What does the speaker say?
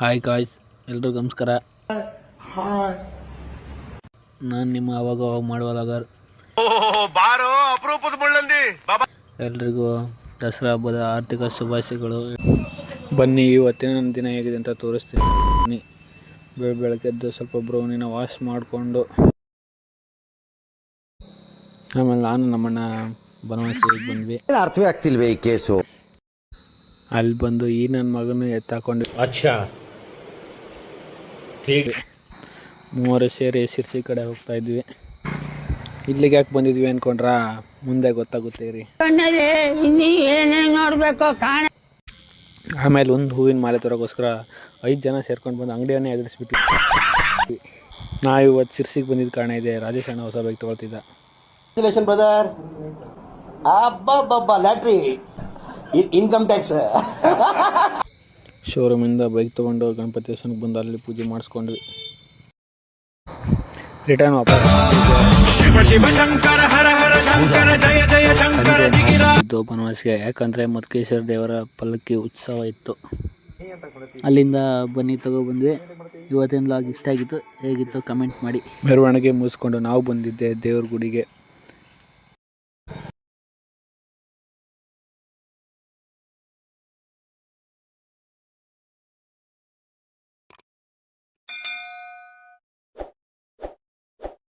Hi guys, ಎಲ್ರಿಗೂ ನಮಸ್ಕಾರ. ನಾನು ನಿಮ್ಮ ಅವಾಗ ಮಾಡುವ ಲಾಗರ್. ಎಲ್ರಿಗೂ ದಸರಾ ಹಬ್ಬದ ಆರ್ಥಿಕ ಶುಭಾಶಯಗಳು. ಬನ್ನಿ ಇವತ್ತಿನ ನನ್ನ ದಿನ ಹೇಗಿದೆ ಅಂತ ತೋರಿಸ್ತೀನಿ. ಬೆಳಗ್ಗೆದ್ದು ಸ್ವಲ್ಪ ಬ್ರೌನಿನ ವಾಶ್ ಮಾಡಿಕೊಂಡು ಆಮೇಲೆ ನಾನು ನಮ್ಮಣ್ಣ ಬನವಾಸಿಗೆ ಬಂದ್ವಿ. ಅರ್ಥವೇ ಆಗ್ತಿಲ್ವೇ ಈ ಕೇಸು. ಅಲ್ಲಿ ಬಂದು ಈ ನನ್ನ ಮಗನ ಎತ್ತಾಕೊಂಡು ಮೂವರು ಸೇರಿ ಶಿರ್ಸಿ ಕಡೆ ಹೋಗ್ತಾ ಇದ್ವಿ. ಇಲ್ಲಿಗೆ ಯಾಕೆ ಬಂದಿದ್ವಿ ಅನ್ಕೊಂಡ್ರ ಮುಂದೆ ಗೊತ್ತಾಗುತ್ತೆ ರೀ. ಆಮೇಲೆ ಒಂದು ಹೂವಿನ ಮಾಲೆ ತರೋಕ್ಕೋಸ್ಕರ 5 ಜನ ಸೇರ್ಕೊಂಡು ಬಂದು ಅಂಗಡಿಯನ್ನೇ ಎದುರಿಸ್ಬಿಟ್ಟು ನಾವು ಇವತ್ತು ಶಿರ್ಸಿಗೆ ಬಂದಿದ್ದ ಕಾರಣ ಇದೆ. ರಾಜೇಶ್ ಅಣ್ಣ ಹೊಸ ಬೈಕ್ ತೊಗೊಳ್ತಿದ್ದ. ಬ್ರದರ್ ಲ್ಯಾಟ್ರಿ ಇನ್ಕಮ್ ಟ್ಯಾಕ್ಸ್ ಶೋರೂಮಿಂದ ಬೈಕ್ ತೊಗೊಂಡು ಗಣಪತಿ ದೇವಸ್ಥಾನಕ್ಕೆ ಬಂದು ಅಲ್ಲಿ ಪೂಜೆ ಮಾಡಿಸ್ಕೊಂಡ್ವಿ. ರಿಟರ್ನ್ ವಾಪಸ್ ಬನವಾಸಿಗೆ, ಯಾಕಂದರೆ ಮತ್ಕೇಶ್ವರ ದೇವರ ಪಲ್ಲಕ್ಕಿ ಉತ್ಸವ ಇತ್ತು. ಅಲ್ಲಿಂದ ಬನ್ನಿ ತಗೊಬಂದ್ವಿ. ಇವತ್ತಿನ ಲಾಗ್ ಇಷ್ಟ ಆಗಿತ್ತು, ಹೇಗಿತ್ತು ಕಮೆಂಟ್ ಮಾಡಿ. ಮೆರವಣಿಗೆ ಮುಗಿಸ್ಕೊಂಡು ನಾವು ಬಂದಿದ್ದೆ ದೇವ್ರ ಗುಡಿಗೆ.